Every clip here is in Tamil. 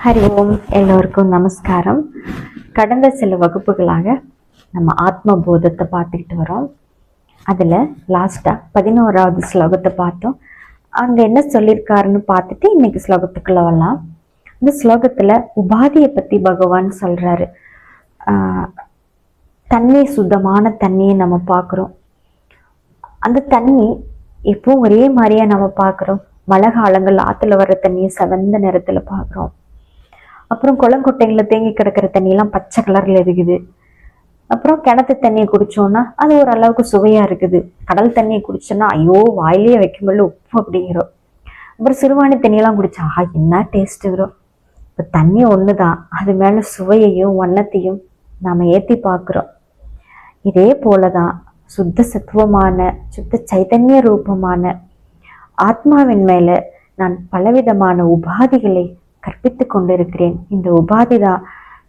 ஹரி ஓம். எல்லோருக்கும் நமஸ்காரம். கடந்த சில வகுப்புகளாக நம்ம ஆத்ம போதத்தை பார்த்துக்கிட்டு வரோம். அதில் லாஸ்ட்டாக 11வது ஸ்லோகத்தை பார்த்தோம். அங்கே என்ன சொல்லியிருக்காருன்னு பார்த்துட்டு இன்னைக்கு ஸ்லோகத்துக்குள்ள வரலாம். இந்த ஸ்லோகத்தில் உபாதியை பற்றி பகவான் சொல்கிறாரு. தண்ணி, சுத்தமான தண்ணியை நம்ம பார்க்குறோம். அந்த தண்ணி எப்பவும் ஒரே மாதிரியா நம்ம பார்க்குறோம். மழை காலங்கள் ஆற்றுல வர்ற தண்ணியை செவந்த நிறத்தில் பார்க்குறோம். அப்புறம் குளங்கொட்டைகளில் தேங்கி கிடக்கிற தண்ணியெல்லாம் பச்சை கலரில் இருக்குது. அப்புறம் கிணத்து தண்ணியை குடித்தோன்னா அது ஓரளவுக்கு சுவையாக இருக்குது. கடல் தண்ணியை குடிச்சோன்னா ஐயோ வாயிலே வைக்க முடியல உப்பு அப்படிங்கிறோம். அப்புறம் சிறுவாணி தண்ணியெல்லாம் குடிச்சா என்ன டேஸ்ட்டுங்கிறோம். இப்போ தண்ணி ஒன்று தான், அது மேலே சுவையையும் வண்ணத்தையும் நாம் ஏற்றி பார்க்குறோம். இதே போல தான் சுத்த சத்துவமான சுத்த சைதன்ய ரூபமான ஆத்மாவின் மேலே நான் பலவிதமான உபாதிகளை கற்பித்து கொண்டிருக்கிறேன். இந்த உபாதி தான்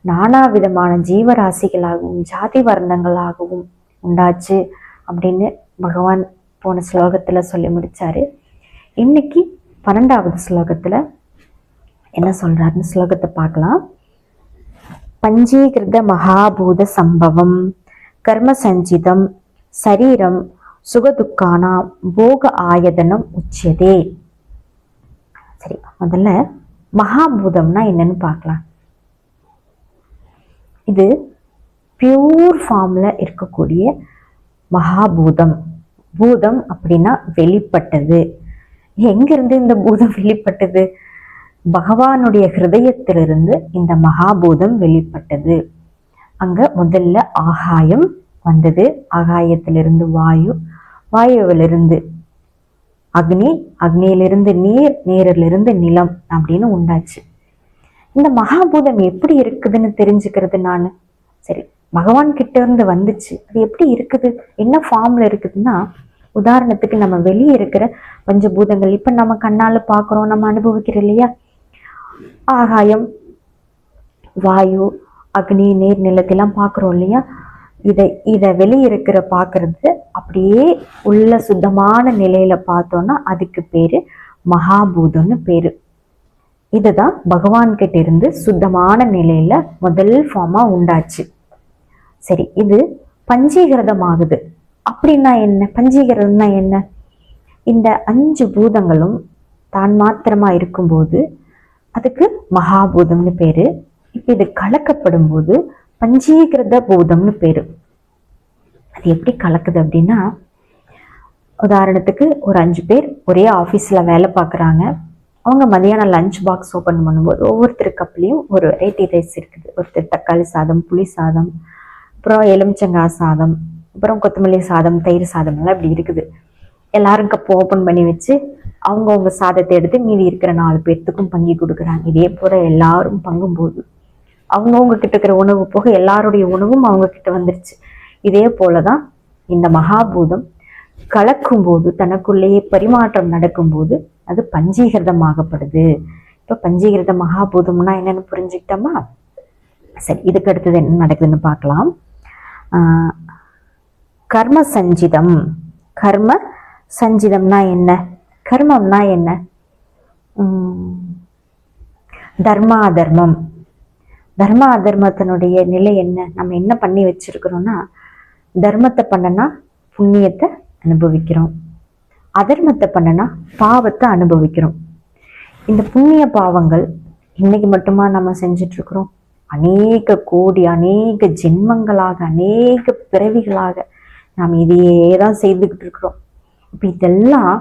நானா விதமான ஜீவராசிகளாகவும் ஜாதி வர்ணங்களாகவும் உண்டாச்சு அப்படின்னு பகவான் போன ஸ்லோகத்தில் சொல்லி முடிச்சாரு. இன்னைக்கு 12வது ஸ்லோகத்தில் என்ன சொல்றாருன்னு ஸ்லோகத்தை பார்க்கலாம். பஞ்சீகிருத மகாபூத சம்பவம் கர்ம சஞ்சிதம் சரீரம் சுகதுக்கானா போக ஆயதனம் உச்சியதே. சரி, முதல்ல மகாபூதம்னா என்னன்னு பார்க்கலாம். இது பியூர் ஃபார்ம்ல இருக்கக்கூடிய மகாபூதம். பூதம் அப்படின்னா வெளிப்பட்டது. எங்கிருந்து இந்த பூதம் வெளிப்பட்டது? பகவானுடைய ஹிருதயத்திலிருந்து இந்த மகாபூதம் வெளிப்பட்டது. அங்க முதல்ல ஆகாயம் வந்தது. ஆகாயத்திலிருந்து வாயு, வாயுவிலிருந்து அக்னி, அக்னியிலிருந்து நீர், நீரிலிருந்து நிலம் அப்படின்னு உண்டாச்சு. இந்த மகாபூதம் எப்படி இருக்குதுன்னு தெரிஞ்சுக்கிறது நான். சரி, பகவான் கிட்ட இருந்து வந்துச்சு, அது எப்படி இருக்குது, என்ன ஃபார்ம்ல இருக்குதுன்னா, உதாரணத்துக்கு நம்ம வெளியே இருக்கிற பஞ்சபூதங்கள் இப்ப நம்ம கண்ணால பாக்குறோம், நம்ம அனுபவிக்கிறோம் இல்லையா? ஆகாயம், வாயு, அக்னி, நீர், நிலத்தெல்லாம் பாக்குறோம் இல்லையா? இதை வெளியே இருக்கிற பார்க்கறது அப்படியே உள்ள சுத்தமான நிலையில பார்த்தோம்னா அதுக்கு பேரு மகாபூதம்னு பேரு. இதுதான் பகவான் கிட்ட இருந்து சுத்தமான நிலையில முதல் ஃபார்மா உண்டாச்சு. சரி, இது பஞ்சீகிருதம் ஆகுது. அப்படின்னா என்ன? பஞ்சீகிருதம்னா என்ன? இந்த 5 பூதங்களும் தான் மாத்திரமா இருக்கும்போது அதுக்கு மகாபூதம்னு பேரு. இப்ப இது கலக்கப்படும் போது பஞ்சீகிருத பூதம்னு பேரு. அது எப்படி கலக்குது அப்படின்னா, உதாரணத்துக்கு ஒரு 5 பேர் ஒரே ஆஃபீஸில் வேலை பார்க்குறாங்க. அவங்க மதியானம் லஞ்ச் பாக்ஸ் ஓப்பன் பண்ணும்போது ஒவ்வொருத்தர் கப்லேயும் ஒரு வெரைட்டி ரைஸ் இருக்குது. ஒருத்தர் தக்காளி சாதம், புளி சாதம், அப்புறம் எலுமிச்சங்காய் சாதம், அப்புறம் கொத்தமல்லி சாதம், தயிர் சாதம் எல்லாம் இப்படி இருக்குது. எல்லாரும் கப் ஓப்பன் பண்ணி வச்சு அவங்கவுங்க சாதத்தை எடுத்து மீதி இருக்கிற 4 பேர்த்துக்கும் பங்கி கொடுக்குறாங்க. இதே போல எல்லாரும் பங்கும்போது அவங்கவுங்க கிட்ட இருக்கிற உணவு போக எல்லாருடைய உணவும் அவங்க கிட்ட வந்துருச்சு. இதே போலதான் இந்த மகாபூதம் கலக்கும் போது, தனக்குள்ளேயே பரிமாற்றம் நடக்கும்போது அது பஞ்சீகிருதமாகப்படுது. இப்ப பஞ்சீகிருத மகாபூதம்னா என்னன்னு புரிஞ்சுக்கிட்டோமா? சரி, இதுக்கு அடுத்தது என்ன நடக்குதுன்னு பார்க்கலாம். கர்ம சஞ்சிதம். கர்ம சஞ்சிதம்னா என்ன? கர்மம்னா என்ன? தர்ம அதர்மம். தர்ம அதர்மத்தினுடைய நிலை என்ன? நம்ம என்ன பண்ணி வச்சிருக்கிறோம்னா, தர்மத்தை பண்ணனா புண்ணியத்தை அனுபவிக்கிறோம், அதர்மத்தை பண்ணனா பாவத்தை அனுபவிக்கிறோம். இந்த புண்ணிய பாவங்கள் இன்னைக்கு மட்டுமா நம்ம செஞ்சுட்டு இருக்கிறோம்? அநேக கோடி, அநேக ஜென்மங்களாக, அநேக பிறவிகளாக நாம் இதையே தான் செய்துக்கிட்டு இருக்கிறோம். இப்ப இதெல்லாம்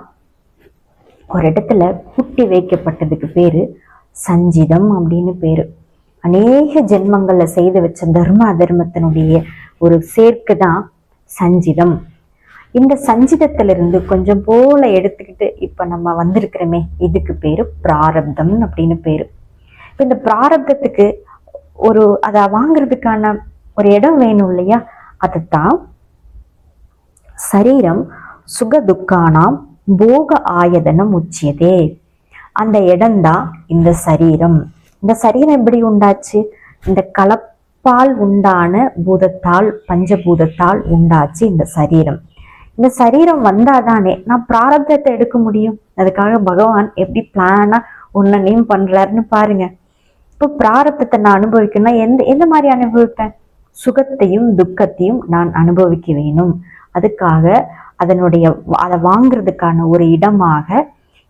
ஒரு இடத்துல கூட்டி வைக்கப்பட்டதுக்கு பேரு சஞ்சிதம் அப்படின்னு பேரு. அநேக ஜென்மங்கள்ல செய்து வச்ச தர்ம அதர்மத்தினுடைய ஒரு சேர்க்கை தான் சஞ்சிதம். இந்த சஞ்சிதத்திலிருந்து கொஞ்சம் போல எடுத்துக்கிட்டு இப்ப நம்ம வந்திருக்கிறோமே, இதுக்கு பேரு பிராரப்தம் அப்படின்னு பேரு. இப்ப இந்த பிராரப்தத்துக்கு அதை வாங்குறதுக்கான ஒரு இடம் வேணும் இல்லையா? அதுதான் சரீரம் சுக துக்கானாம் போக ஆயதனம் உச்சியதே. அந்த இடம்தான் இந்த சரீரம். இந்த சரீரம் எப்படி உண்டாச்சு? இந்த கலப்பால் உண்டான பூதத்தால், பஞ்சபூதத்தால் உண்டாச்சு இந்த சரீரம். இந்த சரீரம் வந்தாதானே நான் பிராரப்தத்தை எடுக்க முடியும். அதுக்காக பகவான் எப்படி பிளானா ஒன்னையும் பண்றாருன்னு பாருங்க. இப்போ பிராரத்தத்தை நான் அனுபவிக்கணும்னா எந்த மாதிரி அனுபவிப்பேன்? சுகத்தையும் துக்கத்தையும் நான் அனுபவிக்க வேணும். அதுக்காக அதை வாங்குறதுக்கான ஒரு இடமாக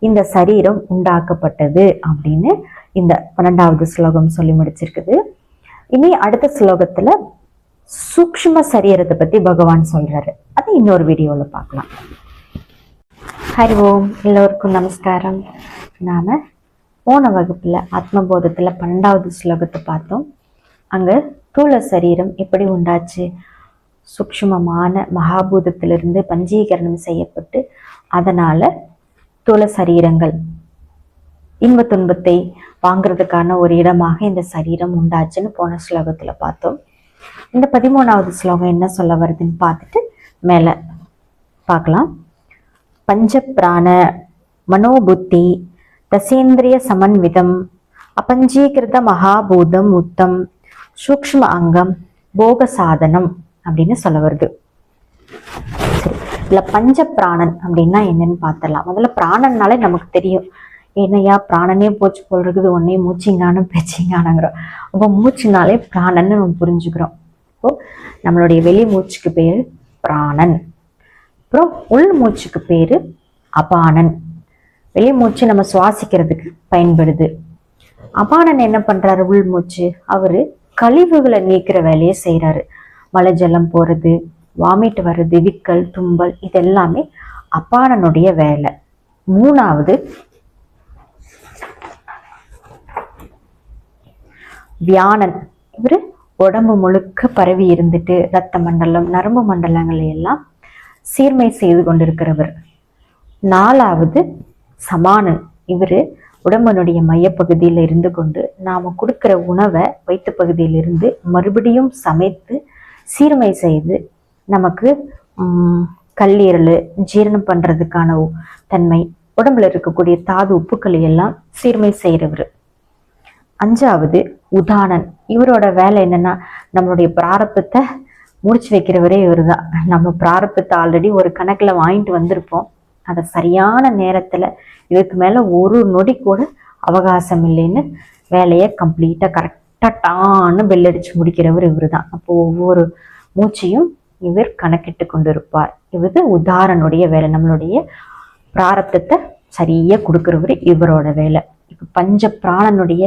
இந்த சரீரம் உண்டாக்கப்பட்டது அப்படின்னு இந்த 12வது ஸ்லோகம் சொல்லி முடிச்சிருக்குது. இனி அடுத்த ஸ்லோகத்துல சூக்ஷ்ம சரீரத்தை பத்தி பகவான் சொல்றாரு. அதை இன்னொரு வீடியோல பார்க்கலாம். ஹரி ஓம். எல்லோருக்கும் நமஸ்காரம். நாம போன வகுப்புல ஆத்மபோதத்துல 12வது ஸ்லோகத்தை பார்த்தோம். அங்க தூள சரீரம் எப்படி உண்டாச்சு? சூக்ஷ்மமான மகாபூதத்திலிருந்து பஞ்சீகரணம் செய்யப்பட்டு அதனால தூள சரீரங்கள் இன்ப துன்பத்தை வாங்குறதுக்கான ஒரு இடமாக இந்த சரீரம் உண்டாச்சுன்னு போன ஸ்லோகத்துல பார்த்தோம். இந்த 13வது ஸ்லோகம் என்ன சொல்ல வருதுன்னு பார்த்துட்டு மேல பார்க்கலாம். பஞ்ச பிராண மனோபுத்தி தசேந்திரிய சமன்விதம் அபஞ்சீகிருத மகாபூதம் உத்தம் சூக்ஷ்ம அங்கம் போக சாதனம் அப்படின்னு சொல்ல வருது. சரி, இதுல பஞ்ச பிராணன் அப்படின்னா என்னன்னு பார்த்தலாம். முதல்ல பிராணன்னாலே நமக்கு தெரியும், என்னையா பிராணனே போச்சு போல் இருக்குது, ஒன்னே மூச்சிங்கானும் பேச்சிங்கானுங்கிறோம். அப்போ மூச்சுனாலே பிராணன்னு நம்ம புரிஞ்சுக்கிறோம். இப்போ நம்மளுடைய வெளி மூச்சுக்கு பேரு பிராணன், அப்புறம் உள் மூச்சுக்கு பேரு அபானன். வெளி மூச்சு நம்ம சுவாசிக்கிறதுக்கு பயன்படுது. அபானன் என்ன பண்றாரு? உள் மூச்சு அவரு கழிவுகளை நீக்கிற வேலையை செய்யறாரு. மலை ஜலம் போறது, வாமிட் வர்றது, விக்கல் தும்பல், இது எல்லாமே அபானனுடைய வேலை. 3வது வியானன். இவரு உடம்பு முழுக்க பரவி இருந்துட்டு ரத்த மண்டலம் நரம்பு மண்டலங்களை எல்லாம் சீர்மை செய்து கொண்டிருக்கிறவர். 4வது சமானன். இவரு உடம்பனுடைய மையப்பகுதியில இருந்து கொண்டு நாம கொடுக்கிற உணவை வயிற்று பகுதியிலிருந்து மறுபடியும் சமைத்து சீர்மை செய்து நமக்கு கல்லீரல் ஜீரணம் பண்றதுக்கான தன்மை, உடம்புல இருக்கக்கூடிய தாது உப்புக்களை எல்லாம் சீர்மை செய்யறவர். 5வது உதானன். இவரோட வேலை என்னன்னா நம்மளுடைய பிராரப்தத்தை முடிச்சு வைக்கிறவரே இவர் தான். நம்ம பிராரப்தத்தை ஆல்ரெடி ஒரு கணக்குல வாங்கிட்டு வந்திருப்போம். அதை சரியான நேரத்துல இதுக்கு மேல ஒரு நொடி கூட அவகாசம் இல்லைன்னு வேலையை கம்ப்ளீட்டா கரெக்டா டான்னு பெல் அடிச்சு முடிக்கிறவர் இவர் தான். அப்போ ஒவ்வொரு மூச்சையும் இவர் கணக்கிட்டு கொண்டிருப்பார். இவர் உதாரனுடைய வேலை. நம்மளுடைய பிராரப்தத்தை சரியா கொடுக்கிறவர் இவரோட வேலை. இப்ப பஞ்ச பிராணனுடைய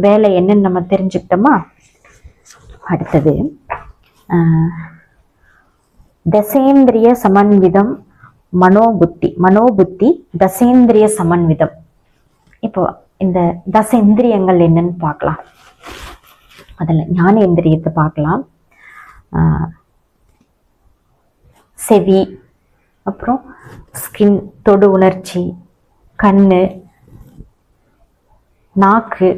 வேலை என்னன்னு நம்ம தெரிஞ்சுக்கிட்டோமா? அடுத்தது தசேந்திரிய சமன்விதம் மனோபுத்தி தசேந்திரிய சமன்விதம். இப்போ இந்த தசேந்திரியங்கள் என்னன்னு பார்க்கலாம். அதுல ஞானேந்திரியத்தை பார்க்கலாம். செவி, அப்புறம் ஸ்கின் தொடு உணர்ச்சி, கண்ணு, நாக்கு,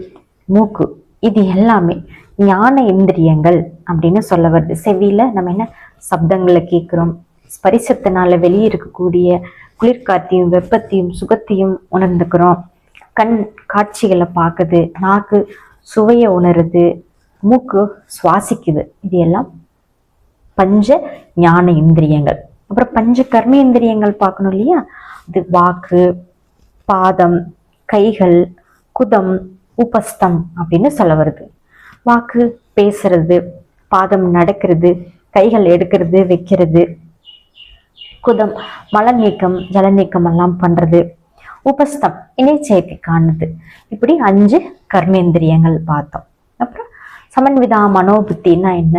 மூக்கு, இது எல்லாமே ஞான இந்திரியங்கள் அப்படின்னு சொல்ல வருது. செவியில நம்ம என்ன சப்தங்களை கேட்கிறோம், ஸ்பரிசத்தினால வெளியே இருக்கக்கூடிய குளிர்காத்தையும் வெப்பத்தையும் சுகத்தையும் உணர்ந்துக்கிறோம். கண் காட்சிகளை பார்க்குது, நாக்கு சுவையை உணருது, மூக்கு சுவாசிக்குது. இது எல்லாம் பஞ்ச ஞான இந்திரியங்கள். அப்புறம் பஞ்ச கர்மேந்திரியங்கள் பார்க்கணும் இல்லையா? அது வாக்கு, பாதம், கைகள், குதம், உபஸ்தம் அப்படின்னு சொல்ல வருது. வாக்கு பேசுறது, பாதம் நடக்கிறது, கைகள் எடுக்கிறது வைக்கிறது, குதம் மல நீக்கம் ஜல நீக்கம் எல்லாம் பண்றது, உபஸ்தம் இணை சேர்க்கை காணுது. இப்படி 5 கர்மேந்திரியங்கள் பார்த்தோம். அப்புறம் சமன்விதா மனோபுத்தின்னா என்ன?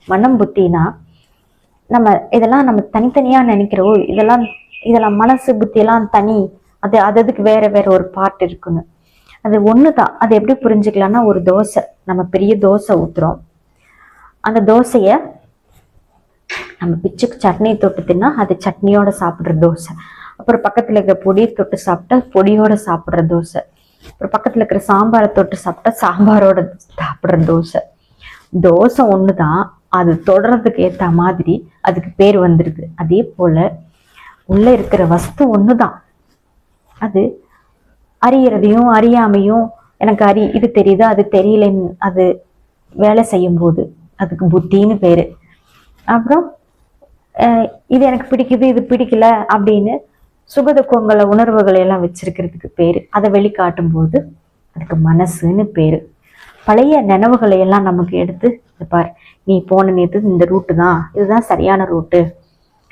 மனம் புத்தினா நம்ம இதெல்லாம் நம்ம தனித்தனியா நினைக்கிறோம். இதெல்லாம் மனசு புத்தி எல்லாம் தனி, அதுக்கு வேற ஒரு பார்ட் இருக்குன்னு. அது ஒண்ணுதான். அது எப்படி புரிஞ்சுக்கலாம்னா, ஒரு தோசை, நம்ம பெரிய தோசை ஊத்துறோம். அந்த தோசைய நம்ம பிச்சுக்கு சட்னி தொட்டு தின்னா அது சட்னியோட சாப்பிடுற தோசை. அப்புறம் பக்கத்துல இருக்கிற பொடியை தொட்டு சாப்பிட்டா பொடியோட சாப்பிடுற தோசை. அப்புறம் பக்கத்துல இருக்கிற சாம்பாரை தொட்டு சாப்பிட்டா சாம்பாரோட சாப்பிடுற தோசை. தோசை ஒண்ணுதான், அது தொடர்றதுக்கு ஏத்த மாதிரி அதுக்கு பேர் வந்துருது. அதே போல உள்ள இருக்கிற வஸ்து ஒண்ணுதான். அது அறியறதையும் அறியாமையும், எனக்கு இது தெரியுது அது தெரியலன்னு அது வேலை செய்யும் போது அதுக்கு புத்தின்னு பேரு. அப்புறம் இது எனக்கு பிடிக்குது இது பிடிக்கல அப்படின்னு சுகதுக்கங்களை உணர்வுகளை எல்லாம் வச்சிருக்கிறதுக்கு பேரு. அதை வெளிக்காட்டும் போது அதுக்கு மனசுன்னு பேரு. பழைய நினைவுகளை எல்லாம் நமக்கு எடுத்து பார், நீ போன நேற்று இந்த ரூட்டு தான், இதுதான் சரியான ரூட்டு,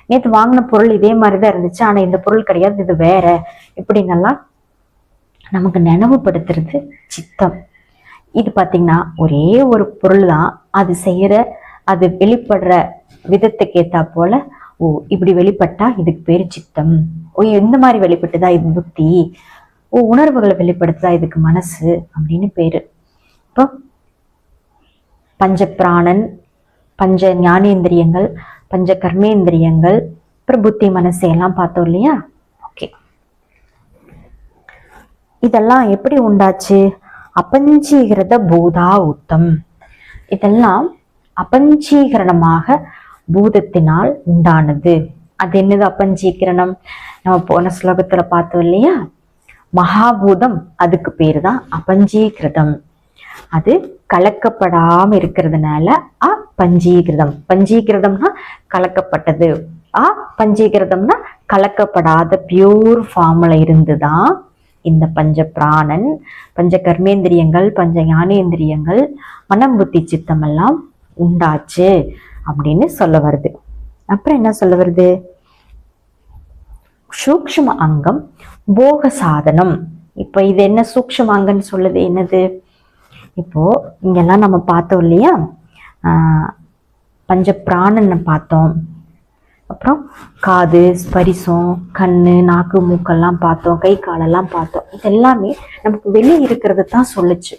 நேற்று வாங்கின பொருள் இதே மாதிரிதான் இருந்துச்சு, ஆனா இந்த பொருள் கிடையாது, இது வேற, இப்படின்னெல்லாம் நமக்கு நினைவுபடுத்துறது சித்தம். இது பார்த்தீங்கன்னா ஒரே ஒரு பொருள் தான், அது செய்யற அது வெளிப்படுற விதத்துக்கு ஏத்தா போல, ஓ இப்படி வெளிப்பட்டா இதுக்கு பேரு சித்தம், ஓ இந்த மாதிரி வெளிப்பட்டுதா இது புத்தி, ஓ உணர்வுகளை வெளிப்படுத்துதா இதுக்கு மனசு அப்படின்னு பேரு. இப்போ பஞ்ச பிராணன், பஞ்ச ஞானேந்திரியங்கள், பஞ்ச கர்மேந்திரியங்கள், அப்புறம் புத்தி மனசு எல்லாம் பார்த்தோம் இல்லையா? ஓகே, இதெல்லாம் எப்படி உண்டாச்சு? அபஞ்சீகிருத பூதா உத்தம். இதெல்லாம் அபஞ்சீகரணமாக பூதத்தினால் உண்டானது. அது என்னது அபஞ்சீகரணம்? நம்ம போன ஸ்லோகத்துல பார்த்தோம் இல்லையா? மகாபூதம், அதுக்கு பேரு தான் அபஞ்சீகிருதம். அது கலக்கப்படாம இருக்கிறதுனால பஞ்சீகிருதம். பஞ்சீகிருதம்னா கலக்கப்பட்டது, பஞ்சீகிருதம்னா கலக்கப்படாத பியூர் ஃபார்ம்ல இருந்துதான் இந்த பஞ்ச பிராணன், பஞ்ச கர்மேந்திரியங்கள், பஞ்ச ஞானேந்திரியங்கள், மனம் புத்தி சித்தம் எல்லாம் உண்டாச்சு அப்படின்னு சொல்ல வருது. அப்புறம் என்ன சொல்ல வருது? சூக்ஷ்ம அங்கம் போக சாதனம். இப்ப இது என்ன சூக்ஷ்ம அங்கம்னு சொல்லுது? என்னது? இப்போ இங்கெல்லாம் நம்ம பார்த்தோம் இல்லையா? பஞ்ச பிராணனை பார்த்தோம், அப்புறம் காது, ஸ்பரிசம், கண்ணு, நாக்கு, மூக்கெல்லாம் பார்த்தோம், கை காலெல்லாம் பார்த்தோம். இது எல்லாமே நமக்கு வெளியே இருக்கிறது தான் சொல்லுச்சு.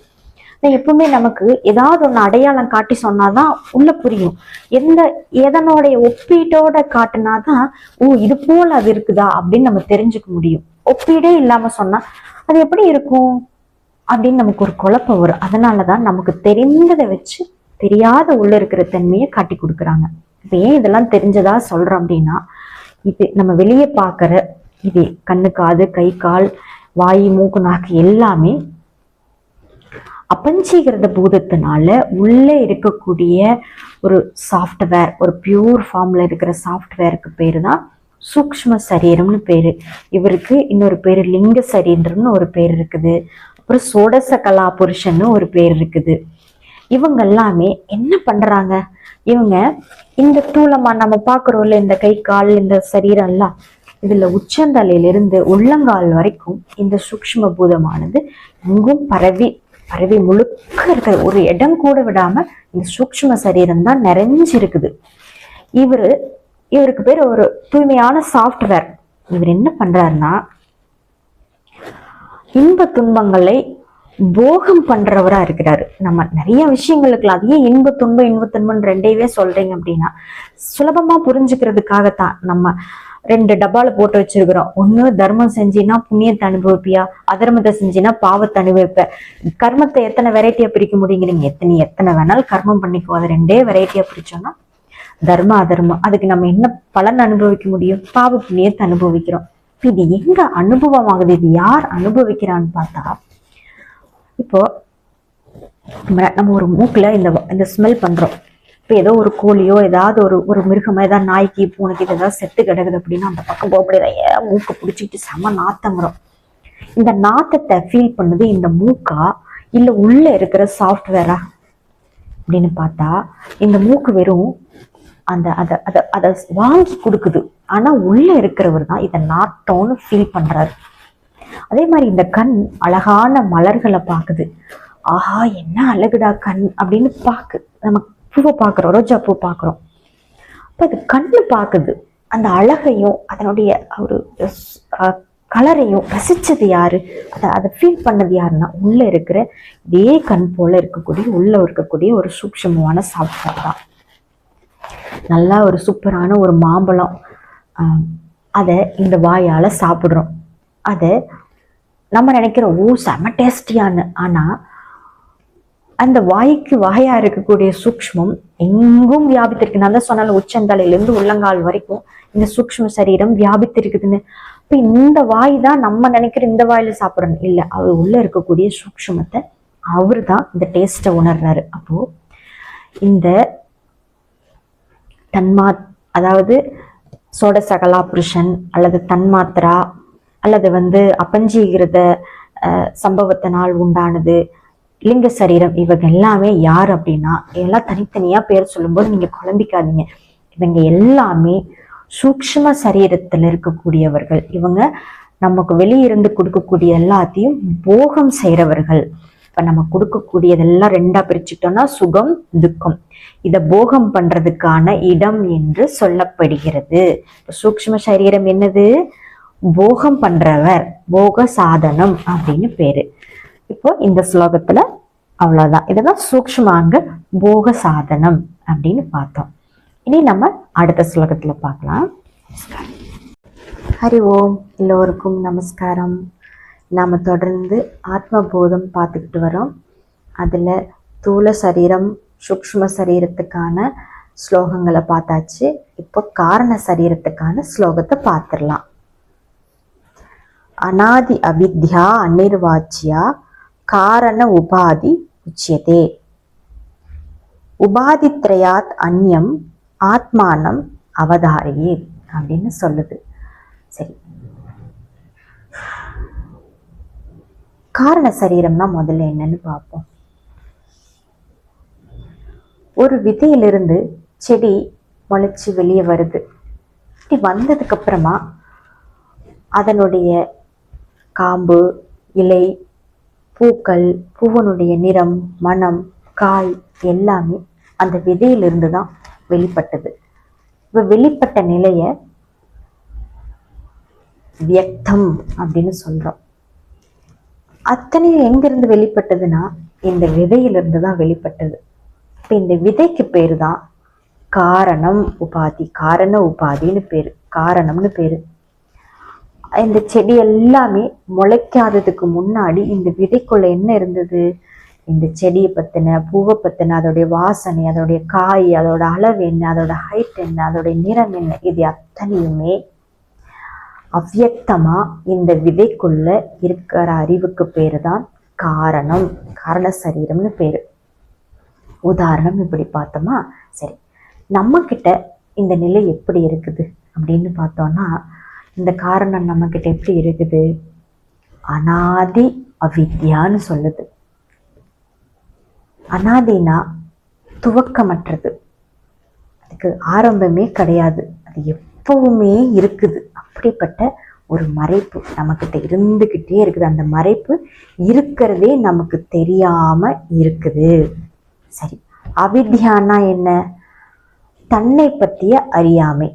எப்பவுமே நமக்கு ஏதாவது ஒன்று அடையாளம் காட்டி சொன்னாதான் உள்ள புரியும். எதனோடைய ஒப்பீட்டோட காட்டினாதான் ஓ இது போல அது இருக்குதா அப்படின்னு நம்ம தெரிஞ்சுக்க முடியும். ஒப்பீடே இல்லாம சொன்னா அது எப்படி இருக்கும் அப்படின்னு நமக்கு ஒரு குழப்பம் வரும். அதனாலதான் நமக்கு தெரிந்ததை வச்சு தெரியாத உள்ள இருக்கிற தன்மையை காட்டி கொடுக்குறாங்க. இப்ப ஏன் இதெல்லாம் தெரிஞ்சதா சொல்றோம் அப்படின்னா, இது நம்ம வெளியே பார்க்கிற இது கண்ணு, காது, கை, கால், வாய், மூக்கு, நாக்கு எல்லாமே அபஞ்சீகிருத பூதத்தினால உள்ள இருக்கக்கூடிய ஒரு சாஃப்ட்வேர், ஒரு பியூர் ஃபார்ம்ல இருக்கிற சாஃப்ட்வேருக்கு பேரு தான் சூக்ஷ்ம சரீரம்னு பேரு. இவருக்கு இன்னொரு பேரு லிங்க சரீரம்னு ஒரு பேர் இருக்குது. அப்புறம் சோடச கலா புருஷன்னு ஒரு பேர் இருக்குது. இவங்க எல்லாமே என்ன பண்றாங்க? இவங்க இந்த தூளமா நம்ம பாக்குறோம்ல, இந்த கை கால், இந்த சரீரம் எல்லாம், இதுல உச்சந்தலையிலிருந்து உள்ளங்கால் வரைக்கும் இந்த சூக்ஷ்ம பூதமானது எங்கும் பரவி பரவி முழுக்க இருக்கிற, ஒரு இடம் கூட விடாம இந்த சூக்ஷ்ம சரீரம் தான் நிறைஞ்சிருக்குது. இவருக்கு பேர் ஒரு தூய்மையான சாஃப்ட்வேர். இவர் என்ன பண்றாருன்னா, இன்ப துன்பங்களை போகம் பண்றவரா இருக்கிறாரு. நம்ம நிறைய விஷயங்களுக்கு அதையே இன்ப துன்பம் ரெண்டையவே சொல்றீங்க அப்படின்னா சுலபமா புரிஞ்சுக்கிறதுக்காகத்தான் நம்ம 2 டப்பால போட்டு வச்சிருக்கிறோம். ஒண்ணு தர்மம் செஞ்சினா புண்ணியத்தை அனுபவிப்பியா, அதர்மத்தை செஞ்சினா பாவத்தை அனுபவிப்ப. கர்மத்தை எத்தனை வெரைட்டியா பிரிக்க முடியுங்கிறீங்க? எத்தனை வேணாலும் கர்மம் பண்ணிக்கோ. அதை 2 வெரைட்டியா பிரிச்சோம்னா தர்ம அதர்மம். அதுக்கு நம்ம என்ன பலன் அனுபவிக்க முடியும்? பாவ புண்ணியத்தை அனுபவிக்கிறோம். இது எங்க அனுபவம் ஆகுது? இது யார் அனுபவிக்கிறான்னு பார்த்தா, இப்போ நம்ம ஒரு மூக்குல இந்த ஸ்மெல் பண்றோம். இப்போ ஏதோ ஒரு கோழியோ ஏதாவது ஒரு மிருகமா, ஏதாவது நாய்க்கு, பூனைக்கு ஏதாவது செத்து கிடக்குது அப்படின்னா அந்த பக்கம் போகப்படியே மூக்கை பிடிச்சிட்டு செம நாத்தங்கிறோம். இந்த நாத்தத்தை ஃபீல் பண்ணுது இந்த மூக்கா இல்ல உள்ள இருக்கிற சாஃப்ட்வேரா அப்படின்னு பார்த்தா, இந்த மூக்கு வெறும் அதை வாங்கி கொடுக்குது. ஆனா உள்ள இருக்கிறவர் தான் இதை நாட்டம்னு ஃபீல் பண்றாரு. அதே மாதிரி இந்த கண் அழகான மலர்களை பாக்குது. ஆஹா என்ன அழகுடா கண் அப்படின்னு நம்ம பூவை பாக்குறோம், ரோஜா பூ பாக்குறோம். அப்ப அது கண்ணு பாக்குது. அந்த அழகையும் அதனுடைய ஒரு கலரையும் ரசிச்சது யாரு? அதை ஃபீல் பண்ணது யாருன்னா உள்ள இருக்கிற இதே கண் போல இருக்கக்கூடிய ஒரு சூக்ஷ்மமான சாஃப்ட்வேர் தான். நல்லா ஒரு சூப்பரான ஒரு மாம்பழம், அதை இந்த வாயால சாப்பிடுறோம். அதை நம்ம நினைக்கிறோம் ஓ செம டேஸ்டியான்னு. ஆனா அந்த வாய்க்கு வாயா இருக்கக்கூடிய சூக்ஷ்மம் எங்கும் வியாபித்திருக்கு. நான் தான் சொன்னால உச்சந்தலையிலிருந்து உள்ளங்கால் வரைக்கும் இந்த சூக்ஷ்ம சரீரம் வியாபித்திருக்குதுன்னு. இப்ப இந்த வாய் தான் நம்ம நினைக்கிற இந்த வாயில சாப்பிடணும் இல்ல, அவர் உள்ள இருக்கக்கூடிய சூக்ஷ்மத்தை அவரு தான் இந்த டேஸ்ட்டை உணர்றாரு. அப்போ இந்த அதாவது சோடசகலா புருஷன் அல்லது தன்மாத்திரா அல்லது அபஞ்சீகிருத சம்பவத்தினால் உண்டானது, லிங்க சரீரம், இவங்க எல்லாமே யார் அப்படின்னா, எல்லாம் தனித்தனியா பேர் சொல்லும்போது நீங்க குழம்பிக்காதீங்க. இவங்க எல்லாமே சூக்ஷ்ம சரீரத்துல இருக்கக்கூடியவர்கள். இவங்க நமக்கு வெளியிருந்து கொடுக்கக்கூடிய எல்லாத்தையும் போகம் செய்யறவர்கள். இப்ப நம்ம கொடுக்கக்கூடியதெல்லாம் ரெண்டா பிரிச்சுட்டோம்னா சுகம், துக்கம். இத போகம் பண்றதுக்கான இடம் என்று சொல்லப்படுகிறது. சூக்ஷ்ம சரீரம் என்னது? போகம் பண்றவர், போக சாதனம் அப்படின்னு பேரு. இப்போ இந்த ஸ்லோகத்துல அவ்வளவுதான். இதெல்லாம் சூக்ஷ்மாங்க போக சாதனம் அப்படின்னு பார்த்தோம். இனி நம்ம அடுத்த ஸ்லோகத்துல பார்க்கலாம். ஹரி ஓம். எல்லோருக்கும் நமஸ்காரம். நாம தொடர்ந்து ஆத்மபோதம் பார்த்துக்கிட்டு வரோம். அதுல தூல சரீரம், சூக்ஷ்ம சரீரத்துக்கான ஸ்லோகங்களை பார்த்தாச்சு. இப்போ காரண சரீரத்துக்கான ஸ்லோகத்தை பார்த்துடலாம். அநாதி அவித்யா அனிர்வாச்சியா காரண உபாதி உச்சியதே. உபாதித்ரயாத் அந்யம் ஆத்மானம் அவதாரியே அப்படின்னு சொல்லுது. சரி, காரண சரீரம்னா முதல்ல என்னன்னு பார்ப்போம். ஒரு விதையிலிருந்து செடி முளைச்சு வெளியே வருது. இப்படி வந்ததுக்கு அப்புறமா அதனுடைய காம்பு, இலை, பூக்கள், பூவனுடைய நிறம், மனம், காய் எல்லாமே அந்த விதையிலிருந்து தான் வெளிப்பட்டது. இப்ப வெளிப்பட்ட நிலைய வியக்தம் அப்படின்னு சொல்றோம். அத்தனையும் எங்கிருந்து வெளிப்பட்டதுன்னா இந்த விதையிலிருந்து தான் வெளிப்பட்டது. இப்ப இந்த விதைக்கு பேரு தான் காரணம் உபாதி. காரண உபாதின்னு பேரு, காரணம்னு பேரு. இந்த செடி எல்லாமே முளைக்காததுக்கு முன்னாடி இந்த விதைக்குள்ள என்ன இருந்தது? இந்த செடியை பத்தின, பூவை பத்தின, அதோடைய வாசனை, அதோடைய காய், அதோட அளவு என்ன, அதோட ஹைட் என்ன, அதோடைய நிறம் என்ன, இது அத்தனையுமே அவ்வியக்தமா இந்த விதைக்குள்ள இருக்கிற அறிவுக்கு பேரு தான் காரணம், காரண சரீரம்னு பேரு. உதாரணம் இப்படி பார்த்தோமா? சரி, நம்ம கிட்ட இந்த நிலை எப்படி இருக்குது அப்படின்னு பார்த்தோம்னா, இந்த காரணம் நம்ம கிட்ட எப்படி இருக்குது? அநாதி அவித்யான்னு சொல்லுது. அநாதினா துவக்கமற்றது, அதுக்கு ஆரம்பமே கிடையாது, அது எப்பவுமே இருக்குது. அப்படிப்பட்ட ஒரு மறைப்பு நமக்கிட்ட இருந்துகிட்டே இருக்குது. அந்த மறைப்பு இருக்கிறதே நமக்கு தெரியாம இருக்குது. சரி, அவித்யானா என்ன? தன்னை பற்றிய அறியாமை.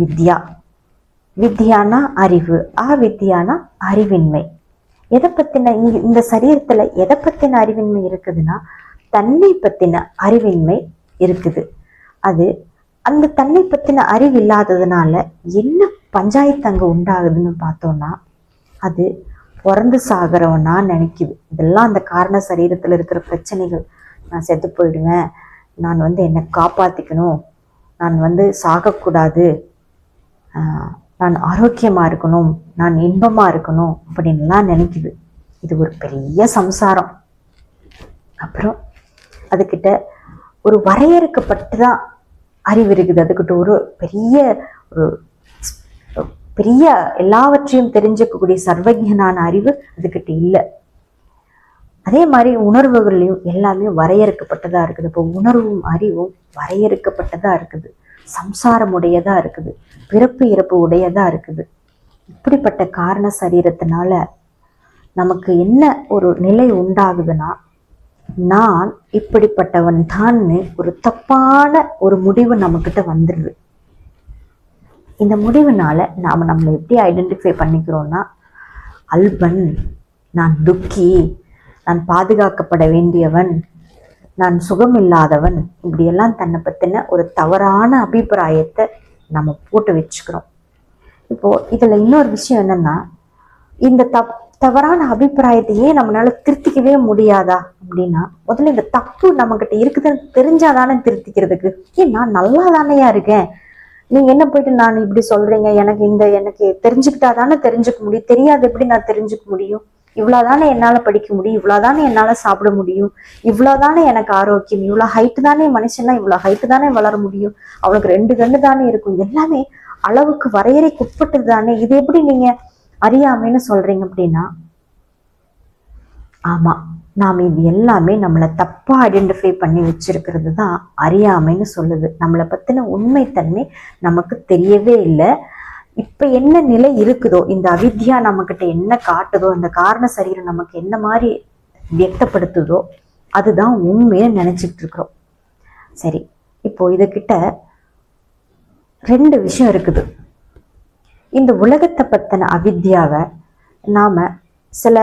வித்யா, வித்யானா அறிவு, வித்யானா அறிவின்மை. எதை பத்தின இந்த சரீரத்துல எதை பத்தின அறிவின்மை இருக்குதுன்னா தன்னை பத்தின அறிவின்மை இருக்குது. அது அந்த தன்னை பத்தின அறிவு இல்லாததுனால என்ன பஞ்சாயத்து அங்க உண்டாகுதுன்னு பார்த்தோம்னா, அது பிறந்து சாகிறவனா நினைக்குது. இதெல்லாம் அந்த காரண சரீரத்துல இருக்கிற பிரச்சனைகள். நான் செத்து போயிடுவேன், நான் என்னை காப்பாத்திக்கணும், நான் சாகக்கூடாது, நான் ஆரோக்கியமா இருக்கணும், நான் இன்பமா இருக்கணும் அப்படின்லாம் நினைக்குது. இது ஒரு பெரிய சம்சாரம். அப்புறம் அதுகிட்ட ஒரு வரையறுக்கப்பட்டுதான் அறிவு இருக்குது. அதுக்கிட்ட ஒரு பெரிய எல்லாவற்றையும் தெரிஞ்சுக்கக்கூடிய சர்வஜனான அறிவு அதுகிட்ட இல்லை. அதே மாதிரி உணர்வுகள்லையும் எல்லாமே வரையறுக்கப்பட்டதா இருக்குது. இப்போ உணர்வும் அறிவும் வரையறுக்கப்பட்டதா இருக்குது, சம்சாரம் உடையதா இருக்குது, பிறப்பு இறப்பு உடையதா இருக்குது. இப்படிப்பட்ட காரண சரீரத்தினால நமக்கு என்ன ஒரு நிலை உண்டாகுதுன்னா, நான் இப்படிப்பட்டவன் தான் ஒரு தப்பான ஒரு முடிவு நம்மக்கிட்ட வந்துடுது. இந்த முடிவுனால நாம நம்மளை எப்படி ஐடென்டிஃபை பண்ணிக்கிறோம்னா, அல்பன், நான் துக்கி, நான் பாதுகாக்கப்பட வேண்டியவன், நான் சுகமில்லாதவன், இப்படியெல்லாம் தன்னை பத்தின ஒரு தவறான அபிப்பிராயத்தை நம்ம போட்டு வச்சுக்கிறோம். இப்போ இதுல இன்னொரு விஷயம் என்னன்னா, இந்த தவறான அபிப்பிராயத்தையே நம்மளால திருத்திக்கவே முடியாதா அப்படின்னா, முதல்ல இந்த தப்பு நம்ம கிட்ட இருக்குதுன்னு தெரிஞ்சாதானே திருத்திக்கிறதுக்கு. நான் நல்லா தானேயா இருக்கேன், நீங்க என்ன போயிட்டு நான் இப்படி சொல்றீங்க, எனக்கு தெரிஞ்சுக்கிட்டாதானே தெரிஞ்சுக்க முடியும், தெரியாது எப்படி நான் தெரிஞ்சுக்க முடியும்? இவ்வளவுதானே என்னால படிக்க முடியும், இவ்வளவுதானே என்னால சாப்பிட முடியும், இவ்வளவுதானே எனக்கு ஆரோக்கியம், இவ்வளவு ஹைட்டு தானே மனுஷன்னா இவ்வளவு ஹைட்டு தானே வளர முடியும், அவனுக்கு 2 கண்ணு தானே இருக்கும், எல்லாமே அளவுக்கு வரையறைக்கு உட்பட்டது தானே, இது எப்படி நீங்க அறியாமைன்னு சொல்றீங்க அப்படின்னா, ஆமா, நாம் இது எல்லாமே நம்மளை தப்பா ஐடென்டிஃபை பண்ணி வச்சிருக்கிறது தான் அறியாமைன்னு சொல்லுது. நம்மளை பத்தின உண்மைத்தன்மை நமக்கு தெரியவே இல்லை. இப்ப என்ன நிலை இருக்குதோ, இந்த அவித்யா நம்ம கிட்ட என்ன காட்டுதோ, இந்த காரண சரீரம் நமக்கு என்ன மாதிரி வியக்தப்படுத்துதோ அதுதான் உண்மையை நினைச்சிட்டு இருக்கிறோம். சரி, இப்போ இதுகிட்ட 2 விஷயம் இருக்குது. இந்த உலகத்தை பத்தின அவித்யாவை நாம சில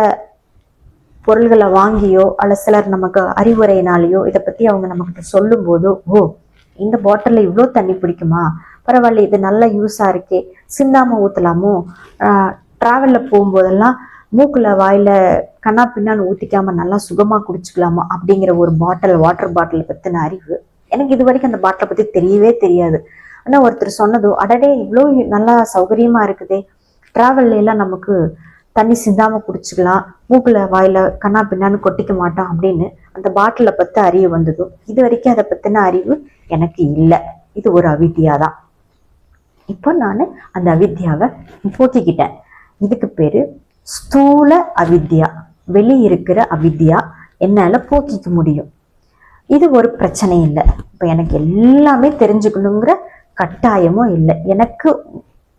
பொருள்களை வாங்கியோ அல்ல சிலர் நமக்கு அறிவுரையினாலேயோ இதை பத்தி அவங்க நமக்கிட்ட சொல்லும் போதோ, ஓ இந்த பாட்டில்ல இவ்வளோ தண்ணி பிடிக்குமா, பரவாயில்ல இது நல்ல யூஸா இருக்கே, சிந்தாம ஊத்தலாமோ, டிராவல்ல போகும்போதெல்லாம் மூக்குல வாயில கண்ணா பின்னான்னு ஊத்திக்காம நல்லா சுகமா குடிச்சுக்கலாமா அப்படிங்கிற ஒரு வாட்டர் பாட்டில் பத்தின அறிவு எனக்கு இது வரைக்கும் அந்த பாட்டிலை பத்தி தெரியவே தெரியாது. ஆனா ஒருத்தர் சொன்னதோ, அடடே இவ்வளோ நல்லா சௌகரியமா இருக்குதே, டிராவல்ல எல்லாம் நமக்கு தண்ணி சிந்தாம குடிச்சுக்கலாம், மூக்குல வாயில கண்ணா பின்னான்னு கொட்டிக்க மாட்டோம் அப்படின்னு அந்த பாட்டிலை பத்தி அறிவு வந்ததோ, இது வரைக்கும் அதை பத்தின அறிவு எனக்கு இல்லை. இது ஒரு அவித்யாதான். இப்போ நான் அந்த அவித்யாவை போக்கிக்கிட்டேன். இதுக்கு பேரு ஸ்தூல அவித்யா, வெளி இருக்கிற அவித்யா என்னால போக்கிக்க முடியும். இது ஒரு பிரச்சனை இல்லை. இப்போ எனக்கு எல்லாமே தெரிஞ்சுக்கணுங்கிற கட்டாயமும் இல்லை. எனக்கு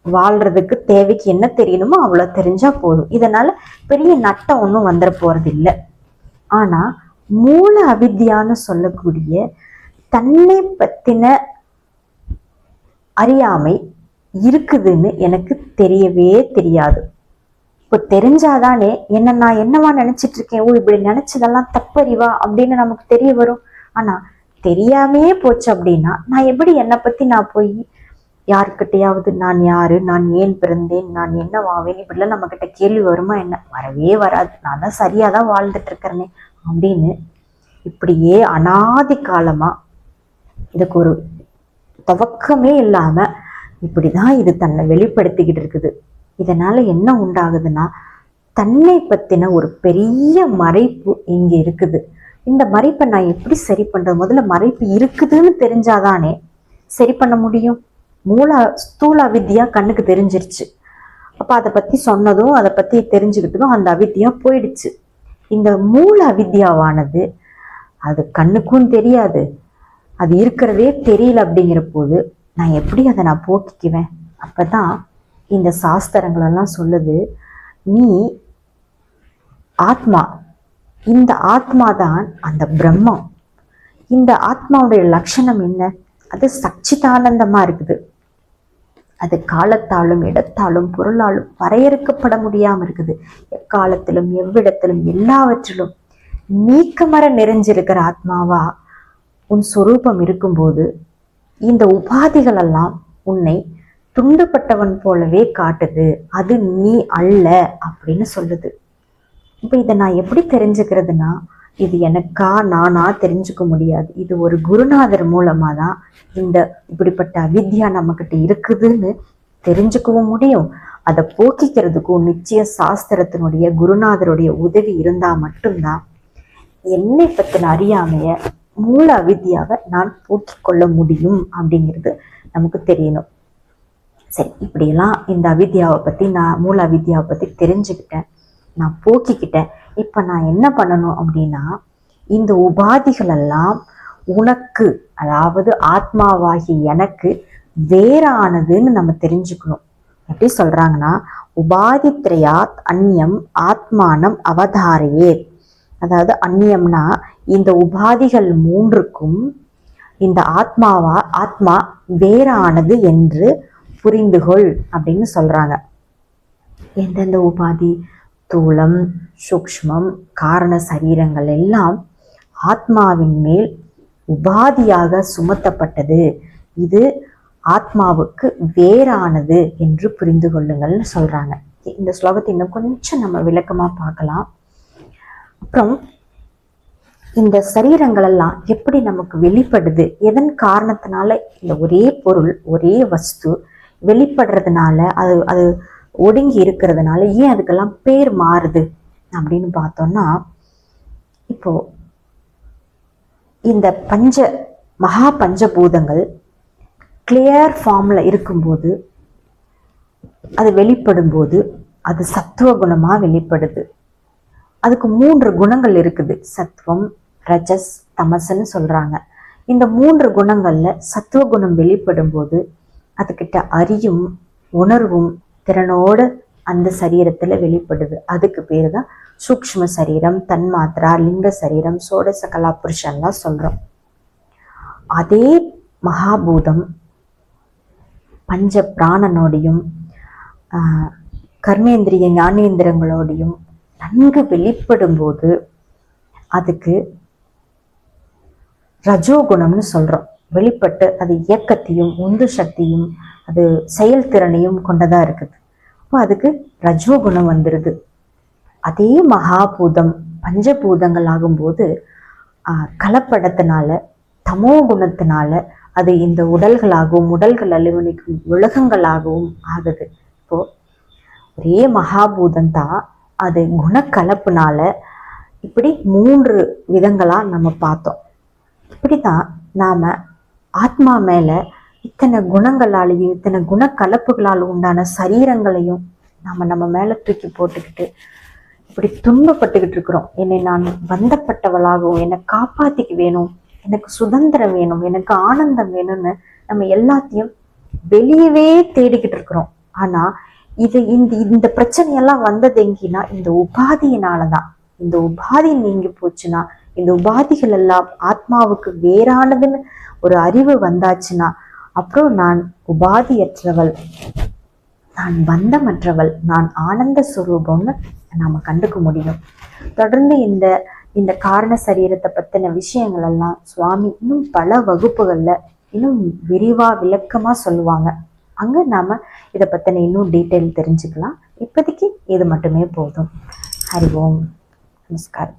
வாழ்றதுக்கு தேவைக்கு என்ன தெரியணுமோ அவ்வளோ தெரிஞ்சா போதும். இதனால பெரிய நட்டம் ஒன்றும் வந்துட போறது இல்லை. ஆனா மூல அவித்யான்னு சொல்லக்கூடிய தன்னை பத்தின அறியாமை இருக்குதுன்னு எனக்கு தெரியவே தெரியாது. இப்போ தெரிஞ்சாதானே நான் என்னவா நினைச்சிட்டு இருக்கேன், ஓ இப்படி நினைச்சதெல்லாம் தப்பறிவா அப்படின்னு நமக்கு தெரிய வரும். ஆனா தெரியாமையே போச்சு அப்படின்னா நான் எப்படி என்னை பத்தி நான் போய் யாருக்கிட்டையாவது நான் யாரு, நான் ஏன் பிறந்தேன், நான் என்னவாவேன், இப்படிலாம் நம்ம கிட்ட கேள்வி வருமா? என்ன வரவே வராது. நான் தான் சரியாதான் வாழ்ந்துட்டு இருக்கிறேனே அப்படின்னு இப்படியே அனாதி காலமா இதுக்கு ஒரு துவக்கமே இல்லாம இப்படிதான் இது தன்னை வெளிப்படுத்திக்கிட்டு இருக்குது. இதனால என்ன உண்டாகுதுன்னா, தன்னை பத்தின ஒரு பெரிய மறைப்பு இங்க இருக்குது. இந்த மறைப்பை நான் எப்படி சரி பண்றது? முதல்ல மறைப்பு இருக்குதுன்னு தெரிஞ்சாதானே சரி பண்ண முடியும். ஸ்தூல அவித்யா கண்ணுக்கு தெரிஞ்சிருச்சு. அப்ப அதை பத்தி சொன்னதும் அதை பத்தி தெரிஞ்சுக்கிட்டதும் அந்த அவித்யா போயிடுச்சு. இந்த மூல அவித்யாவானது அது கண்ணுக்கும் தெரியாது, அது இருக்கிறதே தெரியல. அப்படிங்கிற போது நான் எப்படி அதை நான் போக்கிக்குவேன்? அப்பதான் இந்த சாஸ்திரங்கள் எல்லாம் சொல்லுது, நீ ஆத்மா, இந்த ஆத்மாதான் அந்த பிரம்மம். இந்த ஆத்மாவுடைய லட்சணம் என்ன? அது சச்சிதானந்தமா இருக்குது. அது காலத்தாலும் இடத்தாலும் பொருளாலும் வரையறுக்கப்பட முடியாம இருக்குது. எக்காலத்திலும் எவ்விடத்திலும் எல்லாவற்றிலும் நீக்கமர நிறைஞ்சிருக்கிற ஆத்மாவா உன் சொரூபம் இருக்கும்போது இந்த உபாதிகள் எல்லாம் உன்னை துண்டுபட்டவன் போலவே காட்டுது. அது நீ அல்ல அப்படின்னு சொல்லுது. இப்ப இதை நான் எப்படி தெரிஞ்சுக்கிறதுனா, இது எனக்கா நானா தெரிஞ்சுக்க முடியாது. இது ஒரு குருநாதர் மூலமா தான் இந்த இப்படிப்பட்ட அவித்யா நம்ம கிட்ட இருக்குதுன்னு தெரிஞ்சுக்கவும் முடியும். அதை போக்கிக்கிறதுக்கும் நிச்சய சாஸ்திரத்தினுடைய குருநாதருடைய உதவி இருந்தா மட்டும்தான் என்னை பத்தின அறியாமைய மூல அவித்யாவை நான் போக்கிக் கொள்ள முடியும் அப்படிங்கிறது நமக்கு தெரியணும். சரி, இப்படியெல்லாம் இந்த அவித்யாவை பத்தி நான் மூல அவித்யாவை பத்தி தெரிஞ்சுக்கிட்டேன், நான் போக்கிக்கிட்டேன். இப்ப நான் என்ன பண்ணணும் அப்படின்னா, இந்த உபாதிகள் எல்லாம் உனக்கு, அதாவது ஆத்மாவாகி எனக்கு வேறானதுன்னு நம்ம தெரிஞ்சுக்கணும். எப்படி சொல்றாங்கன்னா, உபாதித்ரயாத் அந்நியம் ஆத்மானம் அவதாரையே. அதாவது அந்நியம்னா இந்த உபாதிகள் 3க்கும் இந்த ஆத்மா வேறானது என்று புரிந்துகொள் அப்படின்னு சொல்றாங்க. எந்தெந்த உபாதி? தூலம், சூக்ஷ்மம், காரண சரீரங்கள் எல்லாம் ஆத்மாவின் மேல் உபாதியாக சுமத்தப்பட்டது. இது ஆத்மாவுக்கு வேறானது என்று புரிந்து கொள்ளுங்கள்னு சொல்றாங்க. இந்த ஸ்லோகத்தை இன்னும் கொஞ்சம் நம்ம விளக்கமா பார்க்கலாம். அப்புறம் இந்த சரீரங்கள் எல்லாம் எப்படி நமக்கு வெளிப்படுது, எதன் காரணத்தினால இந்த ஒரே பொருள் ஒரே வஸ்து வெளிப்படுறதுனால, அது ஒடுங்கி இருக்கிறதுனால ஏன் அதுக்கெல்லாம் பேர் மாறுது அப்படின்னு பார்த்தோம்னா, இப்போ இந்த மகா பஞ்சபூதங்கள் கிளியர் ஃபார்ம்ல இருக்கும்போது, அது வெளிப்படும் போது அது சத்துவ குணமா வெளிப்படுது. அதுக்கு 3 குணங்கள் இருக்குது. சத்துவம், ரஜஸ், தமசுன்னு சொல்றாங்க. இந்த 3 குணங்கள்ல சத்துவ குணம் வெளிப்படும் போது அதுகிட்ட அறியும் உணர்வும் திறனோட அந்த சரீரத்துல வெளிப்படுது. அதுக்கு பேரு தான் சூக்ஷ்ம சரீரம், தன்மாத்ரா, லிங்க சரீரம், சோடச கலா புருஷன்லாம் சொல்றோம். அதே மகாபூதம் பஞ்ச பிராணனோடையும் கர்மேந்திரிய ஞானேந்திரங்களோடையும் நன்கு வெளிப்படும் போது அதுக்கு ரஜோகுணம்னு சொல்றோம். வெளிப்பட்டு அது இயக்கத்தையும் உந்து சக்தியும் அது செயல்திறனையும் கொண்டதா இருக்குது. அப்போ அதுக்கு ரஜோகுணம் வந்துடுது. அதே மகாபூதம் பஞ்சபூதங்கள் ஆகும்போது கலப்படத்தினால தமோ குணத்தினால அது இந்த உடல்களாகவும் உடல்கள் அலுவலிக்கும் உலகங்களாகவும் ஆகுது. இப்போ ஒரே மகாபூதம் தான், அது குணக்கலப்புனால இப்படி 3 விதங்களா நம்ம பார்த்தோம். இப்படிதான் நாம ஆத்மா மேல இத்தனை குணங்களாலையும் இத்தனை குணக்கலப்புகளால் உண்டான சரீரங்களையும் நம்ம மேல தூக்கி போட்டுக்கிட்டு இப்படி துன்பப்பட்டுக்கிட்டு இருக்கிறோம். என்னை நான் பந்தப்பட்டவளாகவும், என்னை காப்பாத்திக்க வேணும், எனக்கு சுதந்திரம் வேணும், எனக்கு ஆனந்தம் வேணும்னு நம்ம எல்லாத்தையும் வெளியவே தேடிக்கிட்டு இருக்கிறோம். ஆனா இது இந்த பிரச்சனையெல்லாம் வந்தது எங்கினா இந்த உபாதியினாலதான். இந்த உபாதி நீங்கி போச்சுன்னா, இந்த உபாதிகள் எல்லாம் ஆத்மாவுக்கு வேறானதுன்னு ஒரு அறிவு வந்தாச்சுன்னா, அப்புறம் நான் உபாதியற்றவள், நான் பந்தமற்றவள், நான் ஆனந்த சுரூபம்னு நாம கண்டுக்க முடியும். தொடர்ந்து இந்த காரண சரீரத்தை பத்தின விஷயங்கள் எல்லாம் சுவாமி இன்னும் பல வகுப்புகள்ல இன்னும் விரிவா விளக்கமா சொல்லுவாங்க. அங்க நாம இதை பத்தின இன்னும் டீட்டெயில் தெரிஞ்சுக்கலாம். இப்போதைக்கு இது மட்டுமே போதும். ஹரி ஓம். நமஸ்காரம்.